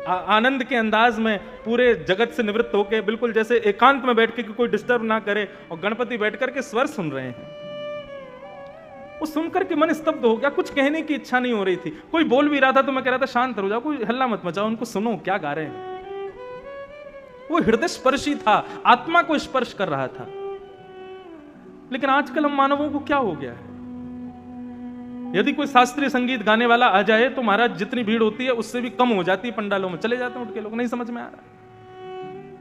आनंद के अंदाज में पूरे जगत से निवृत्त होकर, बिल्कुल जैसे एकांत में बैठ के कि कोई डिस्टर्ब ना करे, और गणपति बैठ करके स्वर सुन रहे हैं। वो सुनकर के मन स्तब्ध हो गया, कुछ कहने की इच्छा नहीं हो रही थी। कोई बोल भी रहा था तो मैं कह रहा था शांत हो जाओ, कोई हल्ला मत मचाओ, उनको सुनो क्या गा रहे हैं। वो हृदय स्पर्शी था, आत्मा को स्पर्श कर रहा था। लेकिन आजकल हम मानवों को क्या हो गया है, यदि कोई शास्त्रीय संगीत गाने वाला आ जाए तो महाराज जितनी भीड़ होती है उससे भी कम हो जाती है, पंडालों में चले जाते हैं उठ के लोग, नहीं समझ में आ रहा,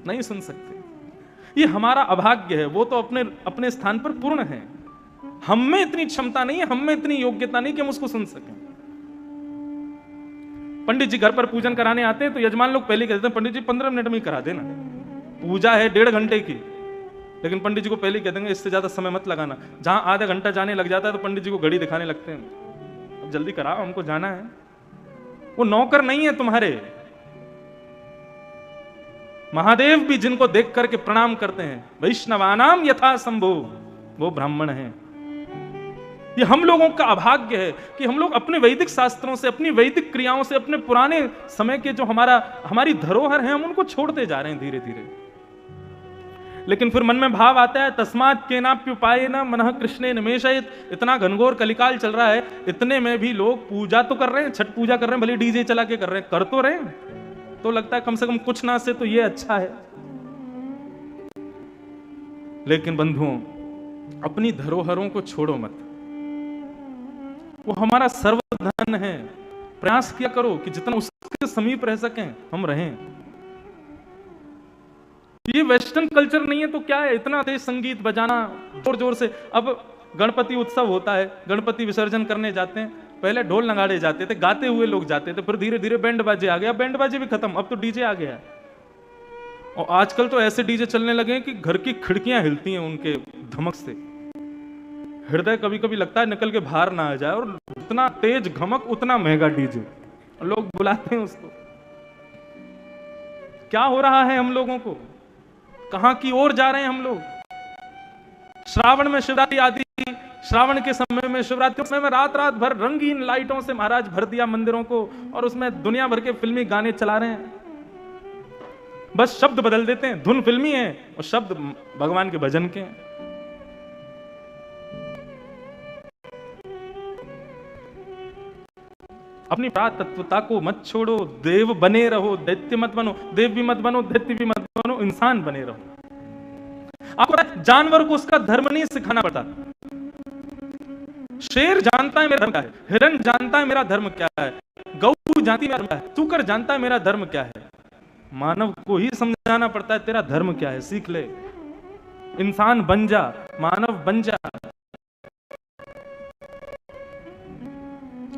नहीं सुन सकते। ये हमारा अभाग्य है। वो तो अपने अपने स्थान पर पूर्ण है, हम में इतनी क्षमता नहीं है, हम में इतनी योग्यता नहीं कि हम उसको सुन सकें। पंडित जी घर पर पूजन कराने आते हैं तो यजमान लोग पहले कहते हैं पंडित जी 15 मिनट में ही करा देना, पूजा है 1.5 घंटे की। लेकिन पंडित जी को पहले कह देंगे इससे ज्यादा समय मत लगाना। जहां आधा घंटा जाने लग जाता है तो पंडित जी को घड़ी दिखाने लगते हैं, अब जल्दी कराओ हमको जाना है। वो नौकर नहीं है तुम्हारे। महादेव भी जिनको देख करके प्रणाम करते हैं, वैष्णवानाम यथा संभो, वो ब्राह्मण हैं। ये हम लोगों का अभाग्य है कि हम लोग अपने वैदिक शास्त्रों से, अपनी वैदिक क्रियाओं से, अपने पुराने समय के जो हमारी धरोहर है, हम उनको छोड़ते जा रहे हैं धीरे धीरे। लेकिन फिर मन में भाव आता है तस्मात् केनाप्युपायेन मनः कृष्णे निमेषयेत्। इतना घनघोर कलिकाल चल रहा है, इतने में भी लोग पूजा तो कर रहे हैं, छठ पूजा कर रहे हैं, भले डीजे चला के कर रहे हैं, कर तो रहे हैं, तो लगता है कम से कम कुछ ना से तो ये अच्छा है। लेकिन बंधुओं, अपनी धरोहरों को छोड़ो मत, वो हमारा सर्वधन है। प्रयास किया करो कि जितना उसके समीप रह सकें हम रहें। ये वेस्टर्न कल्चर नहीं है तो क्या है, इतना तेज संगीत बजाना जोर जोर से। अब गणपति उत्सव होता है, गणपति विसर्जन करने जाते हैं, पहले ढोल नगाड़े जाते थे, गाते हुए लोग जाते थे, फिर धीरे धीरे बैंड बाजे आ गया, बैंड बाजे भी खत्म, अब तो डीजे आ गया। और आजकल तो ऐसे डीजे चलने लगे हैं कि घर की खिड़कियां हिलती हैं उनके धमक से, हृदय कभी कभी लगता है निकल के बाहर ना आ जाए। और जितना तेज घमक उतना महंगा डीजे, लोग बुलाते हैं उसको। क्या हो रहा है हम लोगों को, कहां की ओर जा रहे हैं हम लोग। श्रावण में शिवरात्रि आदि, श्रावण के समय में, शिवरात्रि के समय में रात रात भर रंगीन लाइटों से महाराज भर दिया मंदिरों को, और उसमें दुनिया भर के फिल्मी गाने चला रहे हैं। बस शब्द बदल देते हैं, धुन फिल्मी है और शब्द भगवान के भजन के हैं। अपनी तत्वता को मत छोड़ो, देव बने रहो, दैत्य मत बनो। देव भी मत बनो, दैत्य भी मत बनो, इंसान बने रहो। आपको जानवर को उसका धर्म नहीं सिखाना पड़ता। शेर जानता है मेरा धर्म क्या है, हिरण जानता है मेरा धर्म क्या है, गौ जानती है मेरा धर्म क्या है, सूकर जानता है मेरा धर्म क्या है। मानव को ही समझाना पड़ता है तेरा धर्म क्या है, सीख ले, इंसान बन जा, मानव बन जा।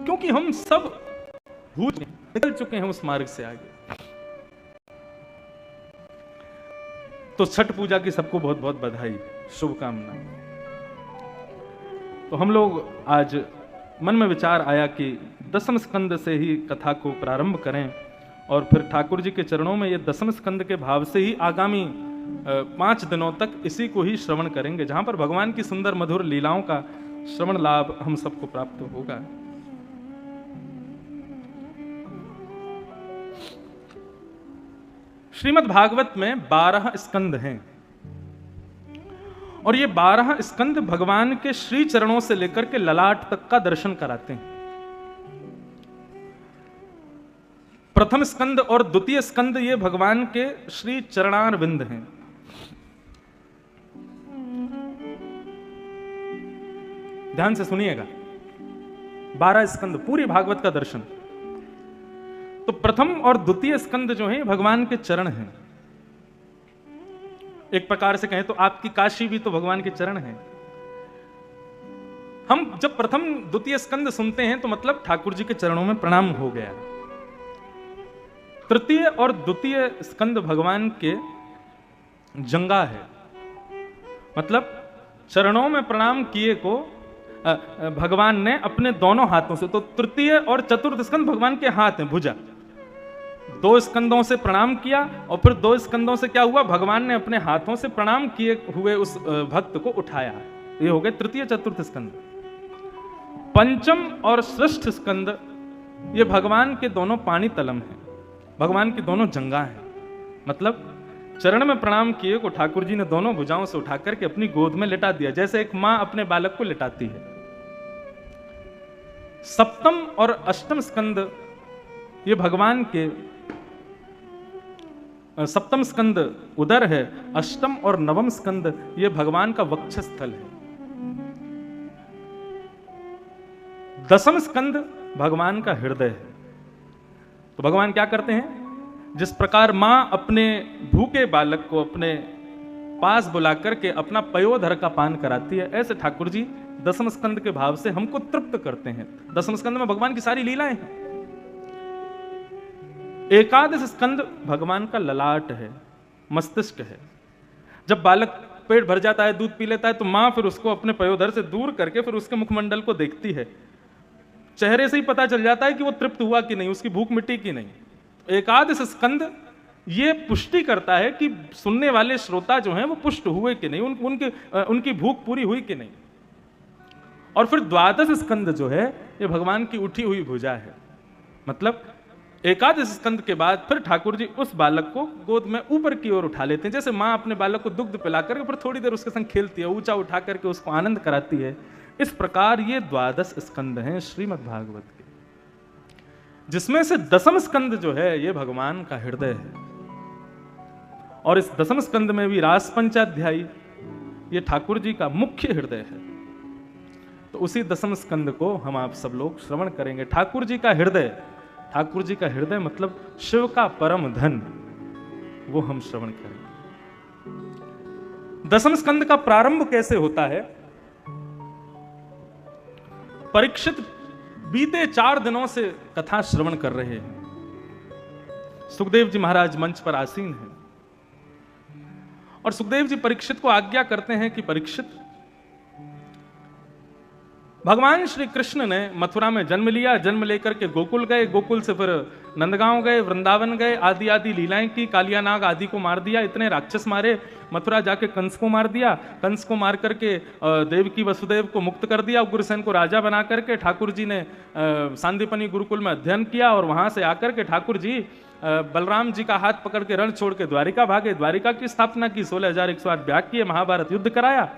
क्योंकि हम सब भूल निकल चुके हैं उस मार्ग से आगे। तो छठ पूजा की सबको बहुत बहुत बधाई, शुभकामनाएं। तो हम लोग आज मन में विचार आया कि 10वें स्कंद से ही कथा को प्रारंभ करें, और फिर ठाकुर जी के चरणों में ये 10वें स्कंद के भाव से ही आगामी 5 दिनों तक इसी को ही श्रवण करेंगे, जहां पर भगवान की सुंदर मधुर लीलाओं का श्रवण लाभ हम सबको प्राप्त होगा। श्रीमद् भागवत में 12 स्कंद हैं, और ये 12 स्कंद भगवान के श्री चरणों से लेकर के ललाट तक का दर्शन कराते हैं। प्रथम स्कंद और द्वितीय स्कंद ये भगवान के श्री चरणारविंद हैं। ध्यान से सुनिएगा, 12 स्कंद पूरी भागवत का दर्शन। तो प्रथम और द्वितीय स्कंद जो है भगवान के चरण हैं। एक प्रकार से कहें तो आपकी काशी भी तो भगवान के चरण हैं। हम जब प्रथम द्वितीय स्कंद सुनते हैं तो मतलब ठाकुर जी के चरणों में प्रणाम हो गया। तृतीय और द्वितीय स्कंद भगवान के जंगा है, मतलब चरणों में प्रणाम किए को भगवान ने अपने दोनों हाथों से, तो तृतीय और चतुर्थ स्कंद भगवान के हाथ हैं, भुजा। 2 स्कंदों से प्रणाम किया और फिर 2 स्कंदों से क्या हुआ, भगवान ने अपने हाथों से प्रणाम किए हुए उस भक्त को उठाया। ये हो गए तृतीय चतुर्थ स्कंद। पंचम और षष्ठ स्कंद ये भगवान के दोनों पानी तलम हैं। भगवान की दोनों जंगा हैं। मतलब चरण में प्रणाम किए को ठाकुर जी ने दोनों भुजाओं से उठा करके अपनी गोद में लिटा दिया, जैसे एक मां अपने बालक को लिटाती है। सप्तम और अष्टम स्कंद ये भगवान के, सप्तम स्कंद उदर है, अष्टम और नवम स्कंद ये भगवान का वक्षस्थल है, दसम स्कंद भगवान का हृदय है। तो भगवान क्या करते हैं, जिस प्रकार मां अपने भूखे बालक को अपने पास बुला करके अपना पयोधर का पान कराती है, ऐसे ठाकुर जी दसम स्कंद के भाव से हमको तृप्त करते हैं। दसम स्कंद में भगवान की सारी लीलाएं हैं। एकादश स्कंद भगवान का ललाट है, मस्तिष्क है। जब बालक पेट भर जाता है, दूध पी लेता है, तो मां फिर उसको अपने पयोधर से दूर करके फिर उसके मुखमंडल को देखती है। चेहरे से ही पता चल जाता है कि वो तृप्त हुआ कि नहीं, उसकी भूख मिटी कि नहीं। एकादश स्कंद ये पुष्टि करता है कि सुनने वाले श्रोता जो हैं वो पुष्ट हुए कि नहीं, उनकी भूख पूरी हुई कि नहीं। और फिर द्वादश स्कंद जो है ये भगवान की उठी हुई भुजा है। मतलब एकादश स्कंद के बाद फिर ठाकुर जी उस बालक को गोद में ऊपर की ओर उठा लेते हैं, जैसे मां अपने बालक को दुग्ध पिला करके फिर थोड़ी देर उसके संग खेलती है, ऊंचा उठा करके उसको आनंद कराती है। इस प्रकार ये द्वादश स्कंद हैं श्रीमद् भागवत के, जिसमें से दसम स्कंद जो है ये भगवान का हृदय है। और इस दसम स्कंद में भी रास पंचाध्यायी ये ठाकुर जी का मुख्य हृदय है। तो उसी दसम स्कंद को हम आप सब लोग श्रवण करेंगे। ठाकुर जी का हृदय, ठाकुर जी का हृदय मतलब शिव का परम धन, वो हम श्रवण करेंगे। दसम स्कंद का प्रारंभ कैसे होता है? परीक्षित बीते 4 दिनों से कथा श्रवण कर रहे हैं। सुखदेव जी महाराज मंच पर आसीन हैं और सुखदेव जी परीक्षित को आज्ञा करते हैं कि परीक्षित, भगवान श्री कृष्ण ने मथुरा में जन्म लिया, जन्म लेकर के गोकुल गए, गोकुल से फिर नंदगांव गए, वृंदावन गए, आदि आदि लीलाएं की, कालिया नाग आदि को मार दिया, इतने राक्षस मारे, मथुरा जाके कंस को मार दिया, कंस को मार करके देवकी वसुदेव को मुक्त कर दिया, उग्रसेन को राजा बना करके ठाकुर जी ने सांदीपनी गुरुकुल में अध्ययन किया और वहां से आकर के ठाकुर जी बलराम जी का हाथ पकड़ के रण छोड़ के द्वारिका भागे, द्वारिका की स्थापना की, 16,108 याग किए, महाभारत युद्ध कराया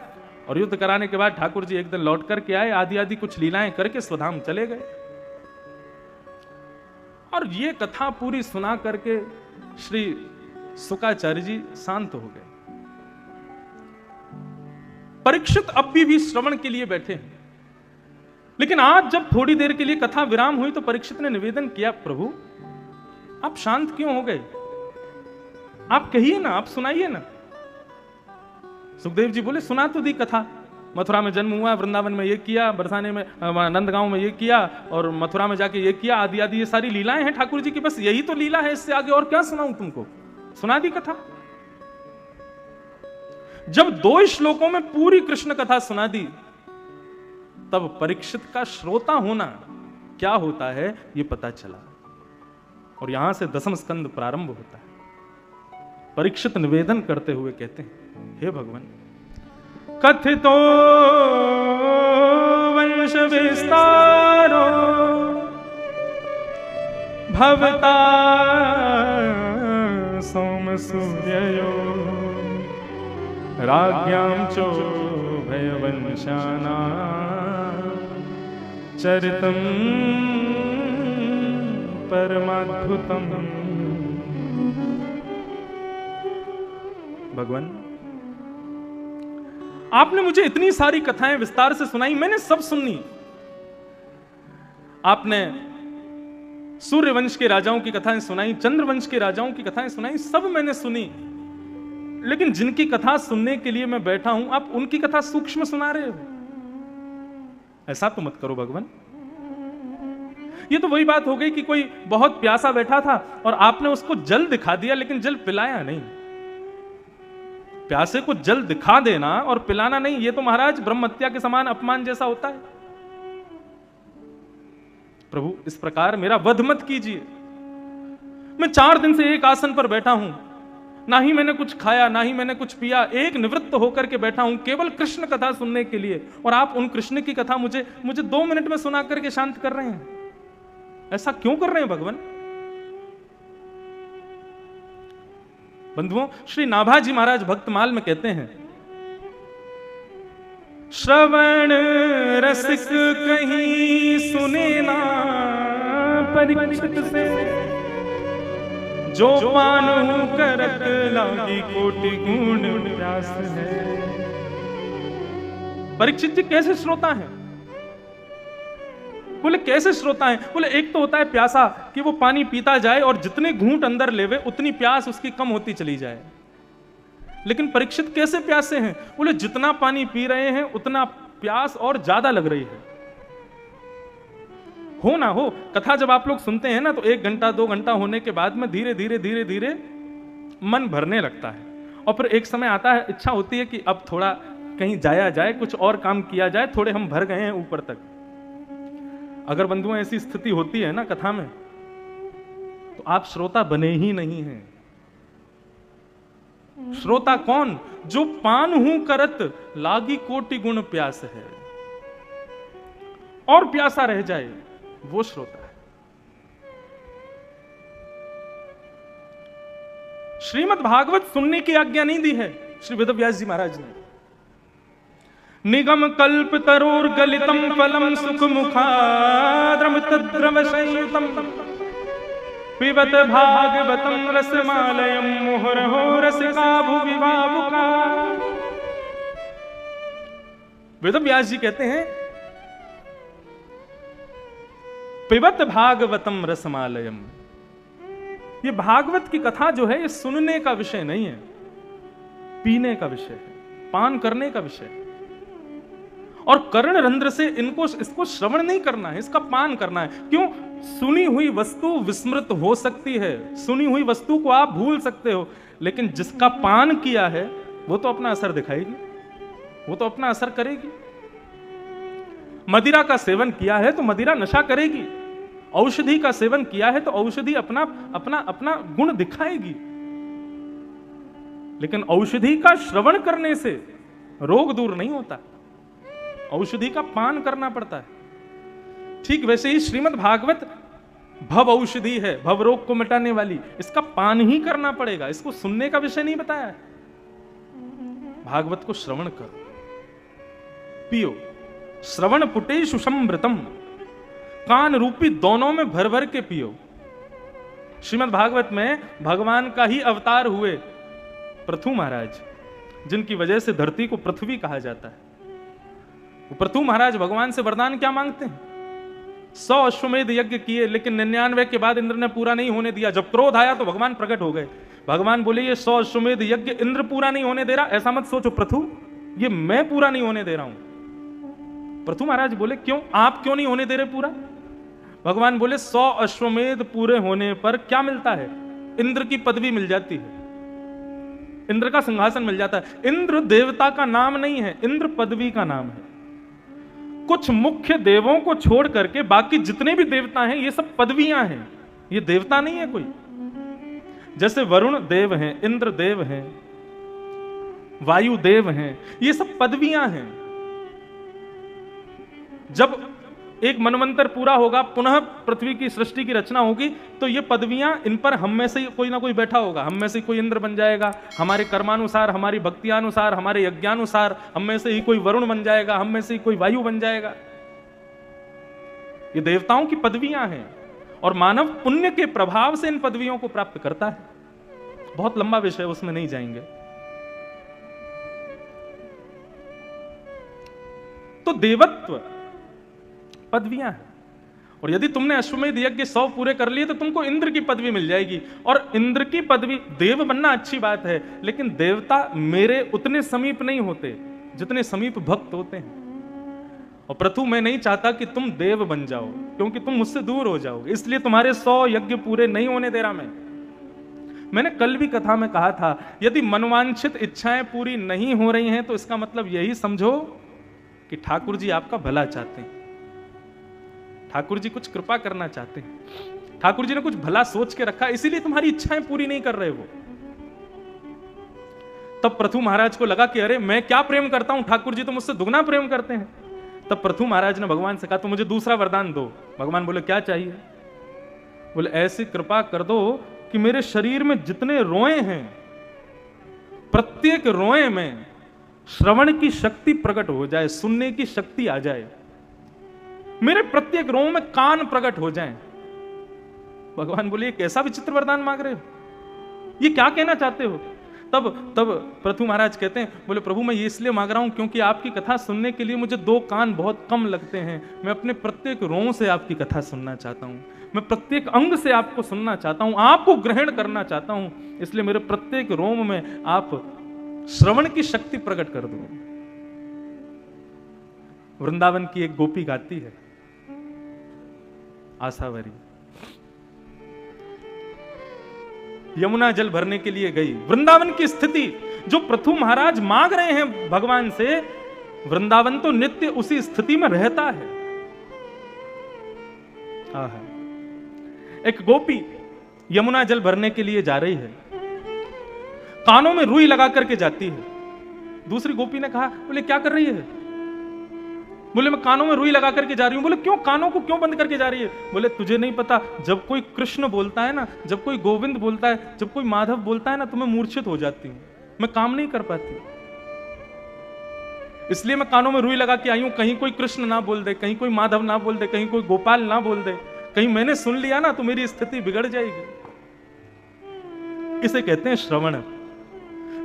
और युद्ध कराने के बाद ठाकुर जी एक दिन लौट करके आए, आदि आदि कुछ लीलाएं करके स्वधाम चले गए। और ये कथा पूरी सुना करके श्री शुकाचार्य जी शांत हो गए। परीक्षित अब भी श्रवण के लिए बैठे हैं, लेकिन आज जब थोड़ी देर के लिए कथा विराम हुई तो परीक्षित ने निवेदन किया, प्रभु आप शांत क्यों हो गए? आप कहिए ना, आप सुनाइए ना। सुखदेव जी बोले, सुना तो दी कथा, मथुरा में जन्म हुआ, वृंदावन में ये किया, बरसाने में नंदगांव में ये किया और मथुरा में जाके ये किया, आदि आदि ये सारी लीलाएं हैं ठाकुर जी की, बस यही तो लीला है, इससे आगे और क्या सुनाऊं तुमको? सुना दी कथा। जब 2 श्लोकों में पूरी कृष्ण कथा सुना दी, तब परीक्षित का श्रोता होना क्या होता है ये पता चला और यहां से दसम स्कंद प्रारंभ होता है। परीक्षित निवेदन करते हुए कहते हैं, हे भगवान, कथितो वंश विस्तारो भवता सोम सूर्यो राज्ञां चोभयवंशाना चरितं परमाद्भुतम्। भगवान, आपने मुझे इतनी सारी कथाएं विस्तार से सुनाई, मैंने सब सुनी। आपने सूर्यवंश के राजाओं की कथाएं सुनाई, चंद्रवंश के राजाओं की कथाएं सुनाई, सब मैंने सुनी। लेकिन जिनकी कथा सुनने के लिए मैं बैठा हूं, आप उनकी कथा सूक्ष्म सुना रहे हो। ऐसा तो मत करो भगवान। ये तो वही बात हो गई कि कोई बहुत प्यासा बैठा था और आपने उसको जल दिखा दिया, लेकिन जल पिलाया नहीं। प्यासे को जल दिखा देना और पिलाना नहीं, ये तो महाराज ब्रह्म हत्या के समान अपमान जैसा होता है। प्रभु, इस प्रकार मेरा वध मत कीजिए। मैं 4 दिन से एक आसन पर बैठा हूं, ना ही मैंने कुछ खाया, ना ही मैंने कुछ पिया, एक निवृत्त होकर के बैठा हूं केवल कृष्ण कथा सुनने के लिए, और आप उन कृष्ण की कथा मुझे 2 मिनट में सुना करके शांत कर रहे हैं। ऐसा क्यों कर रहे हैं भगवान? बंधुओं, श्री नाभाजी महाराज भक्तमाल में कहते हैं, श्रवण रसिक कहीं सुने ना परीक्षित से, जो पानु करत लागी कोटि गुण प्यास है। परीक्षित जी कैसे श्रोता हैं? बोले कैसे श्रोता हैं? बोले एक तो होता है प्यासा कि वो पानी पीता जाए और जितने घूंट अंदर लेवे उतनी प्यास उसकी कम होती चली जाए। लेकिन परीक्षित कैसे प्यासे हैं? बोले जितना पानी पी रहे हैं उतना प्यास और ज्यादा लग रही है। हो ना हो, कथा जब आप लोग सुनते हैं ना तो 1 घंटा 2 घंटा होने के बाद में धीरे धीरे धीरे धीरे मन भरने लगता है, और फिर एक समय आता है, इच्छा होती है कि अब थोड़ा कहीं जाया जाए, कुछ और काम किया जाए, थोड़े हम भर गए हैं ऊपर तक। अगर बंधुओं ऐसी स्थिति होती है ना कथा में, तो आप श्रोता बने ही नहीं हैं। श्रोता कौन? जो पान हूं करत लागी कोटि गुण प्यास है, और प्यासा रह जाए, वो श्रोता है। श्रीमद् भागवत सुनने की आज्ञा नहीं दी है श्री वेदव्यास जी महाराज ने। निगम कल्प तरोर गलितम फलम सुख मुखाद्रम तद्रव संयुतम पिबत भागवतम रसमालयम मुहुर्हो रसिका भुवि भावुका। वेदव्यास जी कहते हैं, पिबत भागवतम रसमालयम, ये भागवत की कथा जो है ये सुनने का विषय नहीं है, पीने का विषय है, पान करने का विषय है। और कर्ण रंध्र से इसको श्रवण नहीं करना है, इसका पान करना है। क्यों? सुनी हुई वस्तु विस्मृत हो सकती है, सुनी हुई वस्तु को आप भूल सकते हो, लेकिन जिसका पान किया है वो तो अपना असर दिखाएगी, वो तो अपना असर करेगी। मदिरा का सेवन किया है तो मदिरा नशा करेगी, औषधि का सेवन किया है तो औषधि अपना अपना अपना गुण दिखाएगी। लेकिन औषधि का श्रवण करने से रोग दूर नहीं होता, औषधि का पान करना पड़ता है। ठीक वैसे ही श्रीमद् भागवत भव औषधि है, भव रोग को मिटाने वाली, इसका पान ही करना पड़ेगा, इसको सुनने का विषय नहीं बताया है। भागवत को श्रवण करो, पियो, श्रवण पुटे सुषमृतम, कान रूपी दोनों में भर भर के पियो। श्रीमद् भागवत में भगवान का ही अवतार हुए पृथु महाराज, जिनकी वजह से धरती को पृथ्वी कहा जाता है। पृथु महाराज भगवान से वरदान क्या मांगते हैं? 100 अश्वमेध यज्ञ किए, लेकिन 99 के बाद इंद्र ने पूरा नहीं होने दिया। जब क्रोध आया तो भगवान प्रकट हो गए। भगवान बोले, ये 100 अश्वमेध यज्ञ इंद्र पूरा नहीं होने दे रहा, ऐसा मत सोचो पृथु, ये मैं पूरा नहीं होने दे रहा हूं। पृथु महाराज बोले, क्यों? आप क्यों नहीं होने दे रहे पूरा? भगवान बोले, 100 अश्वमेध पूरे होने पर क्या मिलता है? इंद्र की पदवी मिल जाती है, इंद्र का सिंहासन मिल जाता है। इंद्र देवता का नाम नहीं है, इंद्र पदवी का नाम है। कुछ मुख्य देवों को छोड़ करके बाकी जितने भी देवता हैं ये सब पदवियां हैं, ये देवता नहीं है कोई। जैसे वरुण देव हैं, इंद्र देव हैं, वायु देव हैं, ये सब पदवियां हैं। जब एक मनवंतर पूरा होगा, पुनः पृथ्वी की सृष्टि की रचना होगी, तो ये पदवियां, इन पर हम में से कोई ना कोई बैठा होगा। हम में से कोई इंद्र बन जाएगा, हमारे कर्मानुसार, हमारी भक्तियानुसार, हमारे यज्ञानुसार। हम में से ही कोई वरुण बन जाएगा, हम में से ही कोई वायु बन जाएगा। ये देवताओं की पदवियां हैं, और मानव पुण्य के प्रभाव से इन पदवियों को प्राप्त करता है। बहुत लंबा विषय, उसमें नहीं जाएंगे। तो देवत्व पदवियां हैं, और यदि तुमने अश्वमेध यज्ञ 100 पूरे कर लिए तो तुमको इंद्र की पदवी मिल जाएगी। और इंद्र की पदवी, देव बनना अच्छी बात है, लेकिन देवता मेरे उतने समीप नहीं होते जितने समीप भक्त होते हैं। और प्रथु, मैं नहीं चाहता कि तुम देव बन जाओ, क्योंकि तुम मुझसे दूर हो जाओगे, इसलिए तुम्हारे 100 यज्ञ पूरे नहीं होने दे रहा मैं। मैंने कल भी कथा में कहा था, यदि मनवांछित इच्छाएं पूरी नहीं हो रही हैं तो इसका मतलब यही समझो कि ठाकुर जी आपका भला चाहते हैं, ठाकुर जी कुछ कृपा करना चाहते हैं, ठाकुर जी ने कुछ भला सोच के रखा, इसीलिए तुम्हारी इच्छाएं पूरी नहीं कर रहे वो। तब पृथु महाराज को लगा कि अरे मैं क्या प्रेम करता हूं, ठाकुर जी तो मुझसे दुगना प्रेम करते हैं। तब पृथु महाराज ने भगवान से कहा, तो मुझे दूसरा वरदान दो। भगवान बोले, क्या चाहिए? बोले, ऐसी कृपा कर दो कि मेरे शरीर में जितने रोए हैं प्रत्येक रोए में श्रवण की शक्ति प्रकट हो जाए, सुनने की शक्ति आ जाए, मेरे प्रत्येक रोए में कान प्रकट हो जाएं। भगवान बोले, कैसा विचित्र वरदान मांग रहे हो, ये क्या कहना चाहते हो? तब पृथु महाराज कहते हैं, बोले प्रभु मैं ये इसलिए मांग रहा हूं क्योंकि आपकी कथा सुनने के लिए मुझे 2 कान बहुत कम लगते हैं। मैं अपने प्रत्येक रों से आपकी कथा सुनना चाहता हूं, मैं प्रत्येक अंग से आपको सुनना चाहता हूं, आपको ग्रहण करना चाहता हूं, इसलिए मेरे प्रत्येक रोम में आप श्रवण की शक्ति प्रकट कर दो। वृंदावन की एक गोपी गाती है, आशावरी, यमुना जल भरने के लिए गई। वृंदावन की स्थिति जो पृथु महाराज मांग रहे हैं भगवान से, वृंदावन तो नित्य उसी स्थिति में रहता है। एक गोपी यमुना जल भरने के लिए जा रही है, कानों में रुई लगा करके जाती है। दूसरी गोपी ने कहा, बोले क्या कर रही है? बोले मैं कानों में रुई लगा करके जा रही हूं। बोले क्यों, कानों को क्यों बंद करके जा रही है? बोले तुझे नहीं पता, जब कोई कृष्ण बोलता है ना, जब कोई गोविंद बोलता है, जब कोई माधव बोलता है ना, तो मैं मूर्छित हो जाती हूं, मैं काम नहीं कर पाती, इसलिए मैं कानों में रुई लगा के आई हूं, कहीं कोई कृष्ण ना बोल दे, कहीं कोई माधव ना बोल दे, कहीं कोई गोपाल ना बोल दे, कहीं मैंने सुन लिया ना तो मेरी स्थिति बिगड़ जाएगी। इसे कहते हैं श्रवण,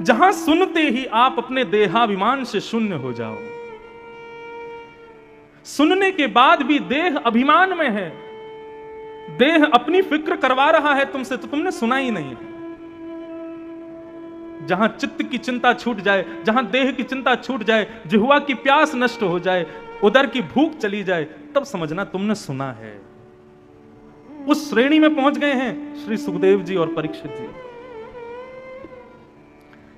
जहां सुनते ही आप अपने देहाभिमान से शून्य हो जाओ। सुनने के बाद भी देह अभिमान में है, देह अपनी फिक्र करवा रहा है तुमसे, तो तुमने सुना ही नहीं है। जहां चित्त की चिंता छूट जाए, जहां देह की चिंता छूट जाए, जिह्वा की प्यास नष्ट हो जाए, उदर की भूख चली जाए, तब समझना तुमने सुना है। उस श्रेणी में पहुंच गए हैं श्री सुखदेव जी और परीक्षित जी।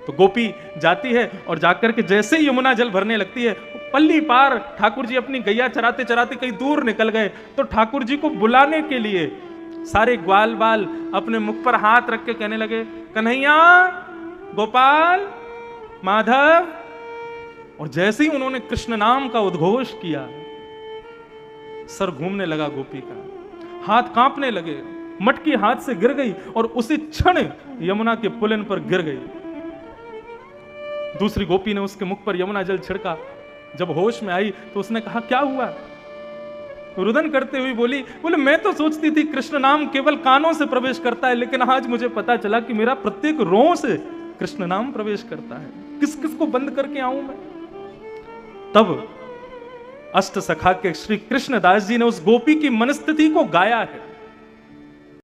तो गोपी जाती है और जाकर के जैसे ही यमुना जल भरने लगती है, पल्ली पार ठाकुर जी अपनी गैया चराते चराते कहीं दूर निकल गए, तो ठाकुर जी को बुलाने के लिए सारे ग्वाल बाल अपने मुख पर हाथ रख के कहने लगे, कन्हैया, गोपाल, माधव। और जैसे ही उन्होंने कृष्ण नाम का उद्घोष किया, सर घूमने लगा गोपी का, हाथ कांपने लगे, मटकी हाथ से गिर गई और उसी क्षण यमुना के पुलिन पर गिर गई। दूसरी गोपी ने उसके मुख पर यमुना जल छिड़का। जब होश में आई तो उसने कहा, क्या हुआ? रुदन करते हुए बोले मैं तो सोचती थी कृष्ण नाम केवल कानों से प्रवेश करता है, लेकिन आज मुझे पता चला कि मेरा प्रत्येक रों से कृष्ण नाम प्रवेश करता है। किस किस को बंद करके आऊं मैं? तब अष्ट सखा के श्री कृष्णदास जी ने उस गोपी की मनस्थिति को गाया है।